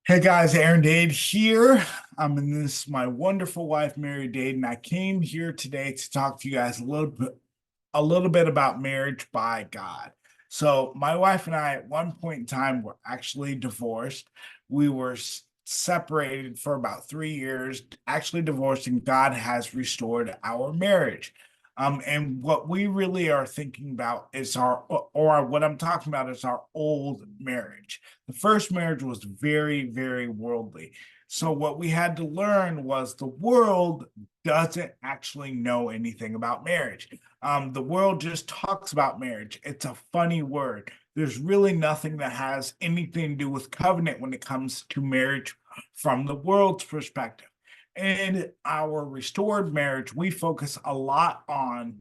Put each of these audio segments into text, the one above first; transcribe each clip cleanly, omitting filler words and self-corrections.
Hey guys, Aaron Dade here. I'm in this my wonderful wife, Mary Dade, and I came here today to talk to you guys a little bit about marriage by God. So my wife and I, at one point in time, were actually divorced. We were separated for about 3 years, actually divorced, and God has restored our marriage. And what we really are thinking about is or what I'm talking about is our old marriage. The first marriage was very, very worldly. So what we had to learn was the world doesn't actually know anything about marriage. The world just talks about marriage. It's a funny word. There's really nothing that has anything to do with covenant when it comes to marriage from the world's perspective. In our restored marriage, we focus a lot on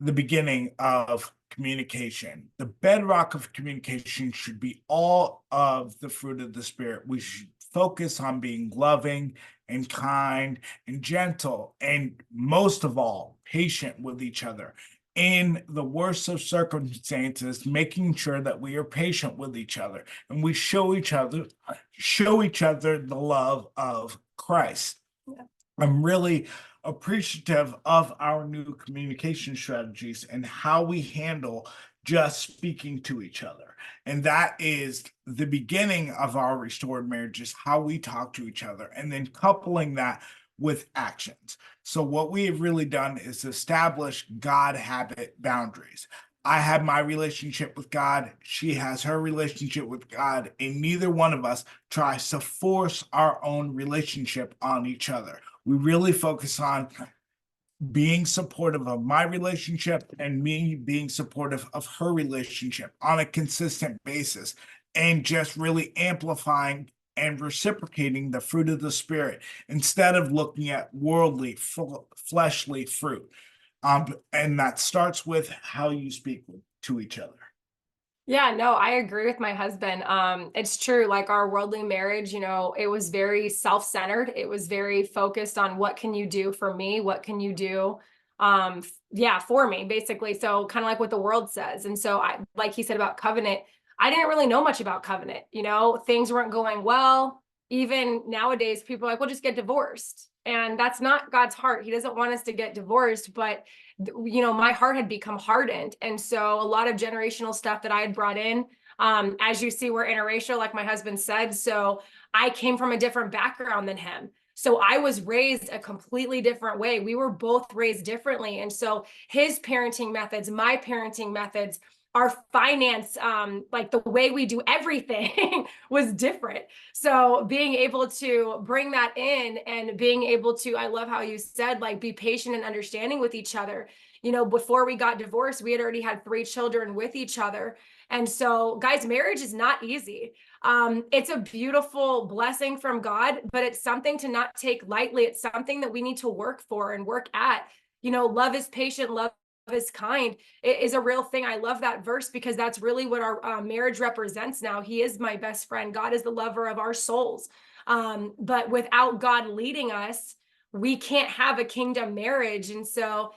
the beginning of communication. The bedrock of communication should be all of the fruit of the Spirit. We should focus on being loving and kind and gentle, and most of all, patient with each other. In the worst of circumstances, making sure that we are patient with each other and we show each other the love of Christ. Yeah. I'm really appreciative of our new communication strategies and how we handle just speaking to each other. And that is the beginning of our restored marriages, how we talk to each other, and then coupling that with actions. So, what we have really done is establish God habit boundaries. I have my relationship with God, she has her relationship with God, and neither one of us tries to force our own relationship on each other. We really focus on being supportive of my relationship and me being supportive of her relationship on a consistent basis, and just really amplifying and reciprocating the fruit of the Spirit instead of looking at worldly, fleshly fruit. And that starts with how you speak to each other. Yeah, no, I agree with my husband. It's true. Like our worldly marriage, it was very self-centered. It was very focused on what can you do for me? What can you do? Yeah, for me, basically. So kind of like what the world says. And so like he said about covenant, I didn't really know much about covenant. Things weren't going well. Even nowadays, people are like, well, just get divorced. And that's not God's heart. He doesn't want us to get divorced, but my heart had become hardened. And so a lot of generational stuff that I had brought in, as you see, we're interracial, like my husband said. So I came from a different background than him. So I was raised a completely different way. We were both raised differently. And so his parenting methods, my parenting methods, our finance, like the way we do everything was different. So being able to bring that in and being able to, I love how you said, like, be patient and understanding with each other. Before we got divorced, we had already had 3 children with each other. And so, guys, marriage is not easy. It's a beautiful blessing from God, but it's something to not take lightly. It's something that we need to work for and work at. Love is patient, love is kind. It is a real thing. I love that verse because that's really what our marriage represents now. He is my best friend. God is the lover of our souls. But without God leading us, we can't have a kingdom marriage. And so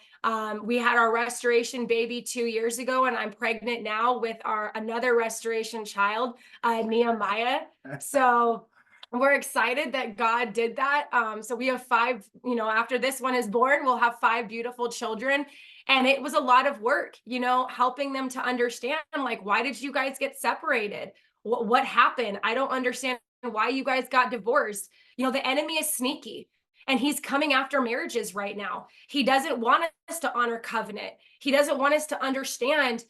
we had our restoration baby 2 years ago, and I'm pregnant now with our another restoration child, Nehemiah. So we're excited that God did that. So we have 5, after this one is born, we'll have 5 beautiful children. And it was a lot of work, helping them to understand, like, why did you guys get separated? What happened? I don't understand why you guys got divorced. The enemy is sneaky and he's coming after marriages right now. He doesn't want us to honor covenant. He doesn't want us to understand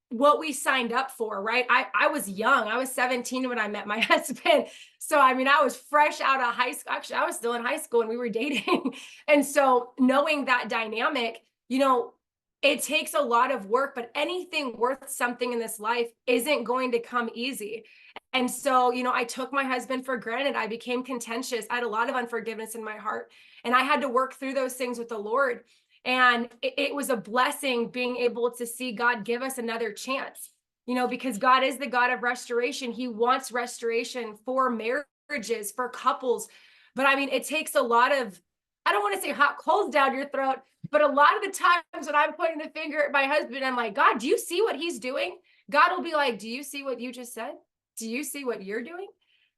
what we signed up for, right? I was young. I was 17 when I met my husband. So, I was fresh out of high school. Actually, I was still in high school and we were dating. And so knowing that dynamic, it takes a lot of work, but anything worth something in this life isn't going to come easy. And so, I took my husband for granted. I became contentious. I had a lot of unforgiveness in my heart, and I had to work through those things with the Lord. And it was a blessing being able to see God give us another chance, because God is the God of restoration. He wants restoration for marriages, for couples. But it takes a lot of, I don't want to say hot coals down your throat, but a lot of the times when I'm pointing the finger at my husband, I'm like, God, do you see what he's doing? God will be like, do you see what you just said? Do you see what you're doing?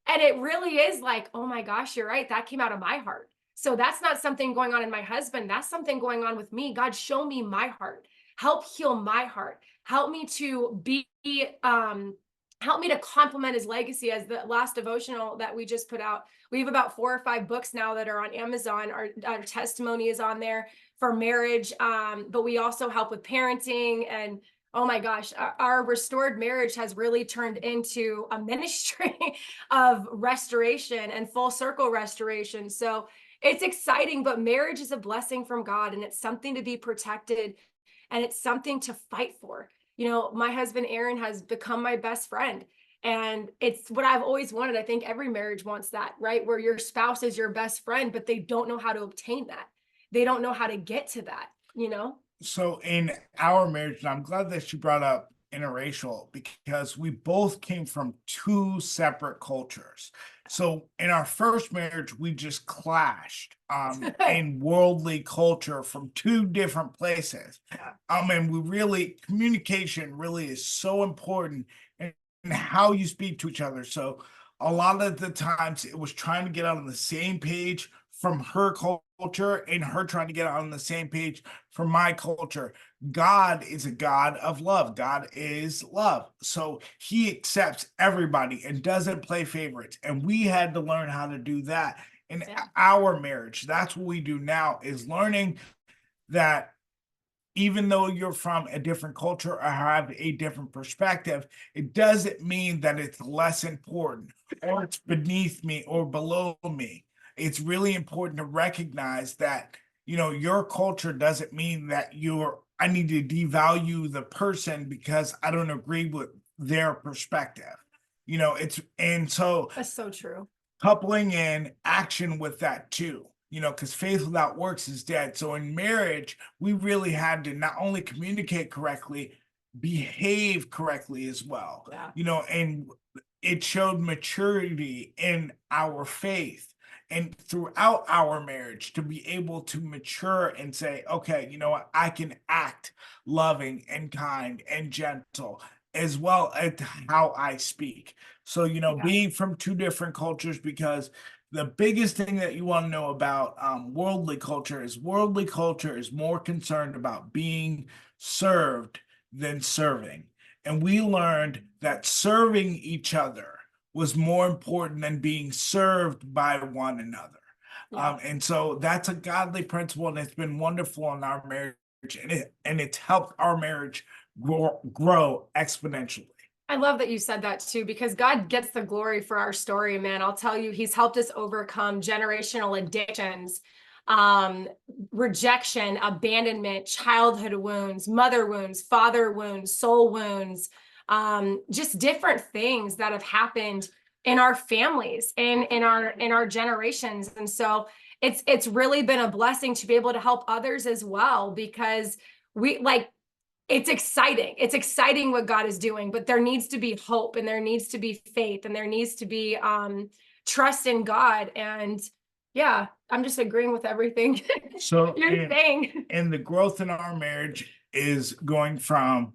And it really is like, oh my gosh, you're right. That came out of my heart. So that's not something going on in my husband. That's something going on with me. God, show me my heart. Help heal my heart. Help me to be, help me to complement his legacy. As the last devotional that we just put out, we have about 4 or 5 books now that are on Amazon. Our testimony is on there for marriage. But we also help with parenting, and oh my gosh, our restored marriage has really turned into a ministry of restoration and full circle restoration. So it's exciting, but marriage is a blessing from God, and it's something to be protected, and it's something to fight for. You know, my husband Aaron has become my best friend, and it's what I've always wanted. I think every marriage wants that, right? Where your spouse is your best friend, but they don't know how to obtain that. They don't know how to get to that, you know? So in our marriage, and I'm glad that you brought up interracial because we both came from two separate cultures. So in our first marriage, we just clashed in worldly culture from two different places. And we really communication really is so important in how you speak to each other. So a lot of the times it was trying to get on the same page from her culture and her trying to get on the same page from my culture. God is a God of love. God is love. So he accepts everybody and doesn't play favorites. And we had to learn how to do that in our marriage. That's what we do now, is learning that even though you're from a different culture or have a different perspective, it doesn't mean that it's less important or it's beneath me or below me. It's really important to recognize that, your culture doesn't mean that I need to devalue the person because I don't agree with their perspective. And so That's so true. coupling in action with that too, because faith without works is dead. So in marriage, we really had to not only communicate correctly, behave correctly as well. And it showed maturity in our faith and throughout our marriage to be able to mature and say, okay, you know what, I can act loving and kind and gentle as well as how I speak. So, being from two different cultures, because the biggest thing that you want to know about worldly culture is more concerned about being served than serving. And we learned that serving each other was more important than being served by one another. And so that's a godly principle, and it's been wonderful in our marriage, and it's helped our marriage grow exponentially. I love that you said that too, because God gets the glory for our story, man. I'll tell you, he's helped us overcome generational addictions, rejection, abandonment, childhood wounds, mother wounds, father wounds, soul wounds, just different things that have happened in our families and in our generations. And so it's really been a blessing to be able to help others as well, because it's exciting. It's exciting what God is doing, but there needs to be hope, and there needs to be faith, and there needs to be trust in God. And yeah, I'm just agreeing with everything So you're saying. And the growth in our marriage is going from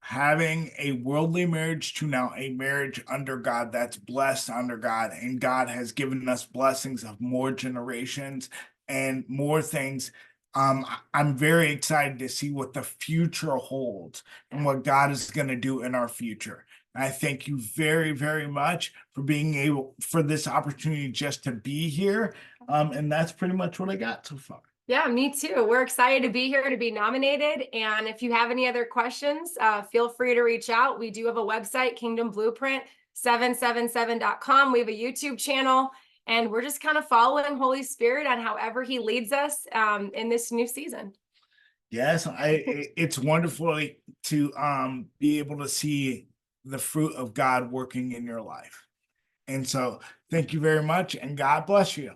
having a worldly marriage to now a marriage under God that's blessed under God. And God has given us blessings of more generations and more things. I'm very excited to see what the future holds and what God is going to do in our future. And I thank you very, very much for being able for this opportunity just to be here. And that's pretty much what I got so far. Yeah, me too. We're excited to be here, to be nominated. And if you have any other questions, feel free to reach out. We do have a website, Kingdom Blueprint 777.com. We have a YouTube channel, and we're just kind of following Holy Spirit on however he leads us in this new season. Yes, it's wonderful to be able to see the fruit of God working in your life. And so thank you very much, and God bless you.